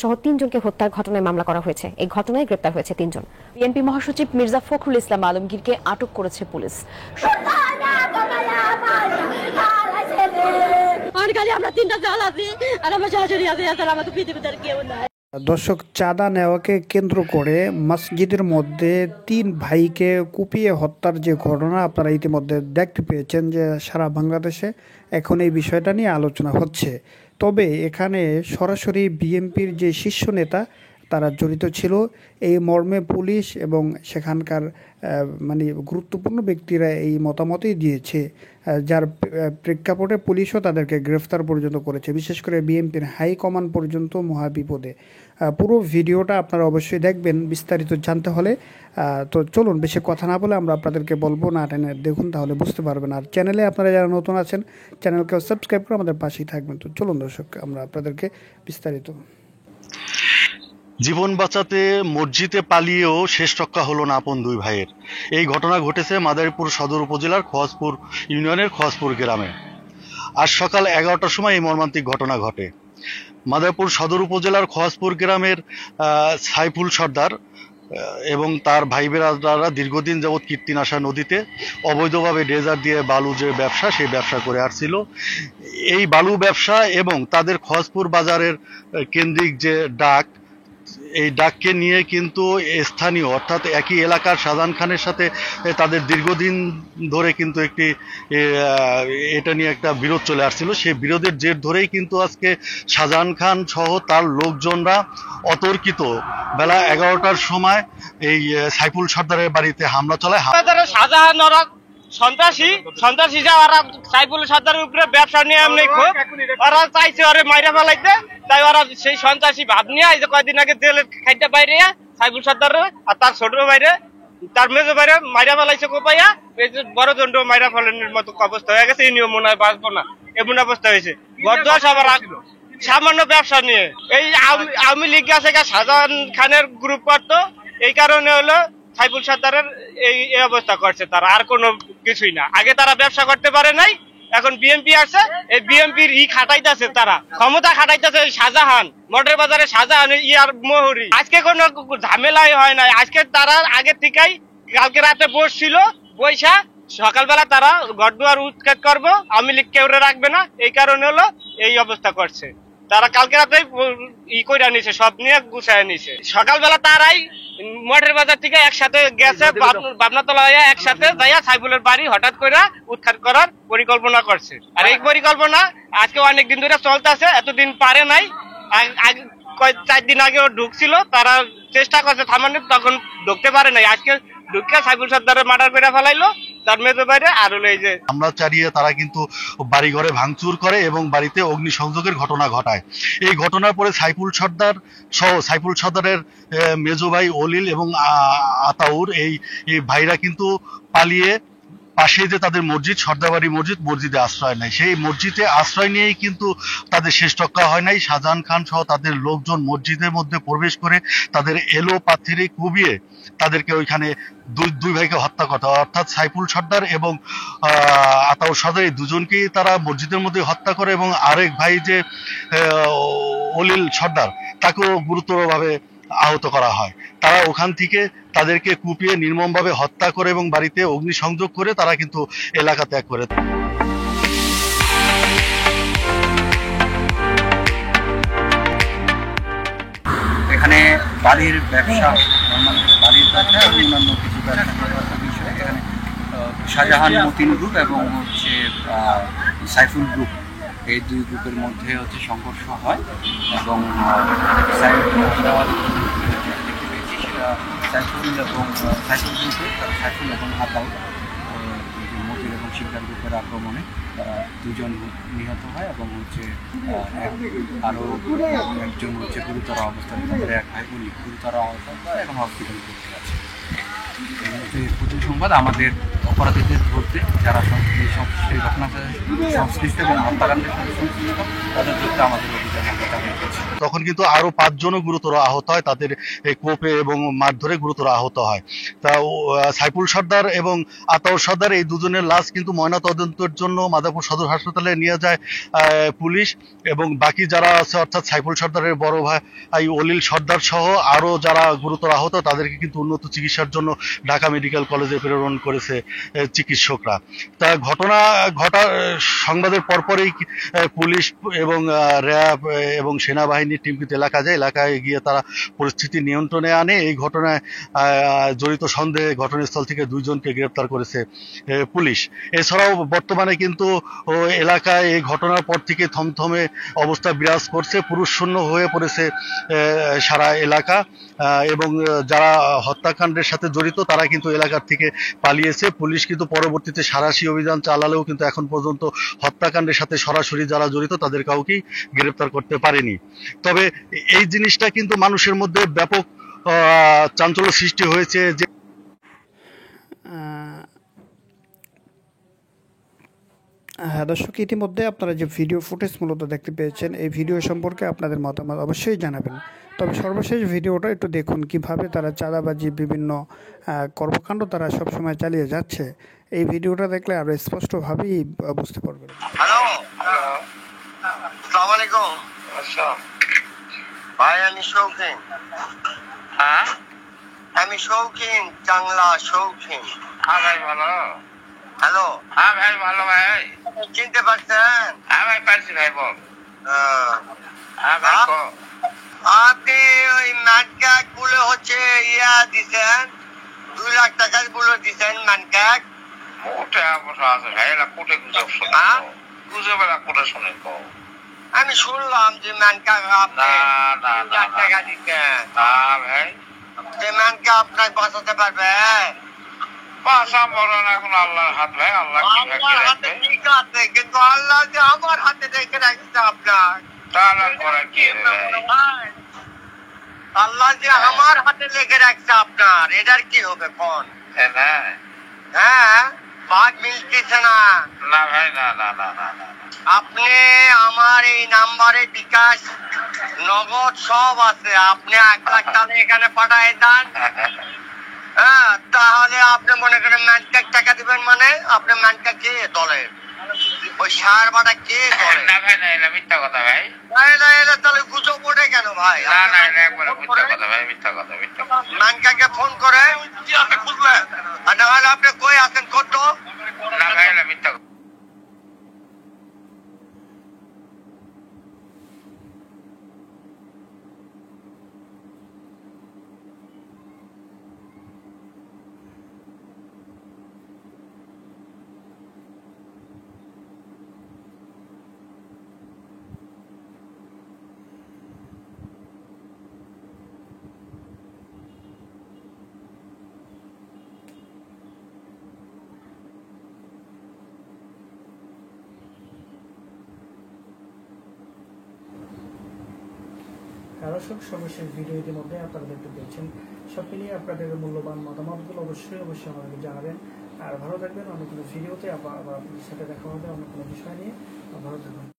সহ 3 জনকে হত্যার ঘটনায় মামলা করা হয়েছে। এই ঘটনায় গ্রেপ্তার হয়েছে 3 জন। বিএনপি মহাসচিব মির্জা ফখরুল ইসলাম আলমগীরকে আটক করেছে পুলিশ। দর্শক, চাঁদা নেওয়াকে কেন্দ্র করে মসজিদের মধ্যে 3 ভাইকে কুপিয়ে হত্যার যে ঘটনা আপনারা ইতিমধ্যে দেখতে পেয়েছেন যে সারা বাংলাদেশে এখন এই বিষয়টা নিয়ে আলোচনা হচ্ছে। তবে এখানে সরাসরি বিএনপির যে শীর্ষ নেতা তারা জড়িত ছিল এই মর্মে পুলিশ এবং সেখানকার মানে গুরুত্বপূর্ণ ব্যক্তিরা এই মতামতই দিয়েছে, যার প্রেক্ষাপটে পুলিশও তাদেরকে গ্রেফতার পর্যন্ত করেছে। বিশেষ করে বিএনপির হাইকমান্ড পর্যন্ত মহাবিপদে। পুরো ভিডিওটা আপনারা অবশ্যই দেখবেন বিস্তারিত জানতে হলে। তো চলুন, বেশি কথা না বলে আমরা আপনাদেরকে বলবো, না টেনে দেখুন, তাহলে বুঝতে পারবেন। আর চ্যানেলে আপনারা যারা নতুন আছেন চ্যানেলকেও সাবস্ক্রাইব করে আমাদের পাশেই থাকবেন। তো চলুন দর্শক, আমরা আপনাদেরকে বিস্তারিত। জীবন বাঁচাতে মসজিদে পালিয়েও শেষ রক্ষা হলো না আপন 2 ভাইয়ের। এই ঘটনা ঘটেছে মাদারীপুর সদর উপজেলার খোয়াজপুর ইউনিয়নের খোয়াজপুর গ্রামে। আজ সকাল 11টার সময় এই মর্মান্তিক ঘটনা ঘটে। মাদারীপুর সদর উপজেলার খোয়াজপুর গ্রামের সাইফুল সর্দার এবং তার ভাই বেরাদাররা দীর্ঘদিন যাবৎ কীর্তিনাশা নদীতে অবৈধভাবে ড্রেজার দিয়ে বালু যে ব্যবসা, সেই ব্যবসা করে আসছিল। এই বালু ব্যবসা এবং তাদের খোয়াজপুর বাজারের কেন্দ্রিক যে ডাক, এই ডাককে নিয়ে কিন্তু স্থানীয় অর্থাৎ একই এলাকার শাহজাহান খানের সাথে তাদের দীর্ঘদিন ধরে কিন্তু একটি এটা নিয়ে একটা বিরোধ চলে আসছিল। সেই বিরোধের জের ধরেই কিন্তু আজকে শাহজাহান খান সহ তার লোকজনরা অতর্কিত বেলা 11টার সময় এই সাইফুল সর্দারের বাড়িতে হামলা চালায়। শাহজাহান সন্ত্রাসী ওরা সাইফুল সর্দারের উপরে ব্যবসা নিয়ে এমনি ওরা চাইছে ওরে মাইরা ফেলাইতে, তাই ওরা সেই সন্ত্রাসী ভাব নিয়ে এই যে কয়েকদিন আগে জেলের খাইতে বাইরে সাইফুল সর্দার আর তার ছোট বাইরে তার মেজো বাইরে মাইরা ফেলাইছে কোপাইয়া। এই যে বড় দণ্ড মাইরা ফেলানোর মতো অবস্থা হয়ে গেছে। এই নিয়ম মনে হয় বাঁচবো না, এমন অবস্থা হয়েছে। সামান্য ব্যবসা নিয়ে এই আওয়ামী লীগ আছে শাহজাহান খানের গ্রুপ করতো, এই কারণে হলো সাইফুল সর্দারের এই অবস্থা করছে তারা, আর কোনো কিছুই না। আগে তারা ব্যবসা করতে পারে নাই, এখন বিএনপি আছে, এই বিএনপির খাটাইতেছে, তারা ক্ষমতা খাটাইতেছে। শাহজাহান মডেল বাজারে শাহজাহান ইয়ার মোহরি আজকে কোনো ঝামেলাই হয় নাই। আজকে তারা আগের থেকেই কালকে রাতে বসছিল, বৈশা সকালবেলা তারা ঘর দুয়ার উৎখাত করবো, আওয়ামী লীগ কেউ রাখবে না, এই কারণে হলো এই অবস্থা করছে। তারা কালকে রাতে কইরা নিছে, সব নিয়ে গুছায় নিছে। সকালবেলা তারাই মঠের বাজার থেকে একসাথে গেছে বাবনাতলা হয়ে একসাথে যাইয়া সাইফুলের বাড়ি হঠাৎ করে উৎখাত করার পরিকল্পনা করছে। আর এই পরিকল্পনা আজকে অনেকদিন ধরে চলতেছে, এতদিন পারে নাই। 4 দিন আগেও ঢুকছিল, তারা চেষ্টা করছে থামানোর, তখন ঢুকতে পারে নাই। আজকে ঢুকে সাইফুল সর্দারের মার্ডার করে ফেলাইলো তার মেজো বাইরে। আর হলো এই যে আমরা চালিয়ে তারা কিন্তু বাড়ি ঘরে ভাঙচুর করে এবং বাড়িতে অগ্নিসংযোগের ঘটনা ঘটায়। এই ঘটনার পরে সাইফুল সর্দার সহ সাইফুল সর্দারের মেজো ভাই অলিল এবং আতাউর এই ভাইরা কিন্তু পালিয়ে পাশে যে তাদের মসজিদ সর্দারবাড়ি মসজিদে আশ্রয় নেয়। সেই মসজিদে আশ্রয় নিয়েই কিন্তু তাদের শেষ রক্ষা হয় নাই। শাহজাহান খান সহ তাদের লোকজন মসজিদের মধ্যে প্রবেশ করে তাদের এলো পাথরে কুবিয়ে তাদেরকে ওইখানে দুই ভাইকে হত্যা করতে হয়। অর্থাৎ সাইফুল সর্দার এবং আতাউর সর্দার এই দুজনকেই তারা মসজিদের মধ্যে হত্যা করে এবং আরেক ভাই যে অলিল সর্দার তাকেও গুরুতরভাবে আহত করা হয়। তারা ওখান থেকে তাদেরকে কুপিয়ে নির্মমভাবে হত্যা করে এবং বাড়িতে অগ্নিসংযোগ করে তারা কিন্তু এলাকা ত্যাগ করে। এখানে বাড়ির ব্যবসা, বাড়ির ব্যবসা এবং অন্যান্য কিছু ব্যবসা বিষয়ে এখানে শাহজাহান মতিন গ্রুপ এবং হচ্ছে সাইফুল গ্রুপ, এই 2 গ্রুপের মধ্যে হচ্ছে সংঘর্ষ হয় এবং সাইফুল এবং আতাউর মতিন এবং শিকদার গ্রুপের আক্রমণে তারা 2 জন নিহত হয় এবং হচ্ছে আরও একজন হচ্ছে গুরুতর অবস্থায়, তাদের এক ভাই গুরুতর অবস্থা এখন হসপিটালে ভর্তি আছে। প্রতি সংবাদ আমাদের অপরাধীদের ধরতে যারা সেই ঘটনার সাথে সংশ্লিষ্ট এবং হত্যাকাণ্ডের সাথে সংশ্লিষ্ট তাদের ধরতে আমাদের অভিযান আমরা চালিয়ে যাচ্ছি। তখন কিন্তু আরো 5 জনও গুরুতর আহত হয়, তাদের এই কোপে এবং মারধরে গুরুতর আহত হয়। তা সাইফুল সর্দার এবং আতাউর সর্দার এই দুজনের লাশ কিন্তু ময়নাতদন্তের জন্য মাদারীপুর সদর হাসপাতালে নিয়ে যায় পুলিশ, এবং বাকি যারা আছে অর্থাৎ সাইফুল সর্দারের বড় ভাই অলিল সর্দার সহ আরো যারা গুরুতর আহত তাদেরকে কিন্তু উন্নত চিকিৎসার জন্য ঢাকা মেডিকেল কলেজে প্রেরণ করেছে চিকিৎসকরা। তা ঘটনা ঘটার সংবাদের পরপরই পুলিশ এবং র্যাব এবং সেনাবাহিনীর টিম কিন্তু এলাকায় গিয়ে তারা পরিস্থিতি নিয়ন্ত্রণে আনে। এই ঘটনায় জড়িত সন্দেহে ঘটনাস্থল থেকে 2 জনকে গ্রেপ্তার করেছে পুলিশ। এছাড়াও বর্তমানে কিন্তু এলাকায় এই ঘটনার পর থেকে থমথমে অবস্থা বিরাজ করছে, পুরুষ শূন্য হয়ে পড়েছে সারা এলাকা, এবং যারা হত্যাকাণ্ডের সাথে জড়িত তারা কিন্তু এলাকার থেকে পালিয়েছে। পুলিশ কিন্তু পরবর্তীতে সাঁড়াশি অভিযান চালালেও কিন্তু এখন পর্যন্ত হত্যাকাণ্ডের সাথে সরাসরি যারা জড়িত তাদের কাউকেই গ্রেপ্তার করতে পারেনি। তবে এই জিনিসটা কিন্তু মানুষের মধ্যে ব্যাপক চাঞ্চল্য সৃষ্টি হয়েছে যে হ্যাঁ দর্শক, ইতিমধ্যে আপনারা যে ভিডিও ফুটেজ মূলত দেখতে পেয়েছেন, এই ভিডিও সম্পর্কে আপনাদের মতামত অবশ্যই জানাবেন। তবে সর্বশেষ ভিডিওটা একটু দেখুন, কিভাবে তারা চাঁদাবাজি বিভিন্ন কর্মকাণ্ড তারা সবসময় চালিয়ে যাচ্ছে। এই ভিডিওটা দেখলে আরো স্পষ্টভাবেই বুঝতে পারবেন। হ্যালো, আসসালামু আলাইকুম। ভাই আমি শৌখিন। হ্যাঁ আমি শৌখিন, চাংলা শৌখিন। হ্যাঁ ভাই ভালো। হ্যালো, হ্যাঁ ভাই ভালো। ভাই চিনতে পারছেন? হ্যাঁ ভাই পারছি ভাই, বল। হ্যাঁ ভাই আপনি ওই ম্যানক্যাক বলে হচ্ছে দিচ্ছেন, 2 লাখ টাকার বলে দিচ্ছেন ম্যানক্যাক। আমি শুনলাম যে ম্যানক্যাক আপনি 2 লাখ টাকা দিচ্ছেন। ম্যানক্যাক আপনার বাঁচাতে পারবে? আল্লাহর হাতে ঠিক আছে, কিন্তু আল্লাহ যে আমার হাতে রেখে রাখছে আপনার, আল্লাহ যে আমার হাতে লেগে রাখছে আপনার, এটার কি হবে কোন? হ্যাঁ ভাগ মিলতেছে না। না ভাই, না না না না, আপনি আমার এই নাম্বারে বিকাশ নগদ সব আছে, আপনি 1 লাখ টাকা এখানে পাঠায় দেন। হ্যাঁ তাহলে আপনি মনে করেন ম্যানক্যাক টাকা দিবেন, মানে আপনি ম্যানক্যাক কে দলের ওই সার বাটা কে দলের? না ভাই না, এটা মিথ্যা কথা ভাই। না এটা তাহলে গুজব ওঠে কেন ভাই? না না এটা একবারে মিথ্যা কথা ভাই, মিথ্যা কথা, মিথ্যা কথা। ম্যানক্যাকে ফোন করে খুঁজলেন, আর না হলে আপনি কই আছেন কত? না ভাই এটা মিথ্যা কথা। দর্শক, সর্বশেষ ভিডিও ইতিমধ্যে আপনারা দেখতে পেয়েছেন। সব মিলিয়ে আপনাদের মূল্যবান মতামতগুলো অবশ্যই আমাদেরকে জানাবেন। আর ভালো থাকবেন। অন্য কোনো ভিডিওতে আবার আপনাদের সাথে দেখা হবে অন্য কোনো বিষয় নিয়ে। ভালো থাকবেন।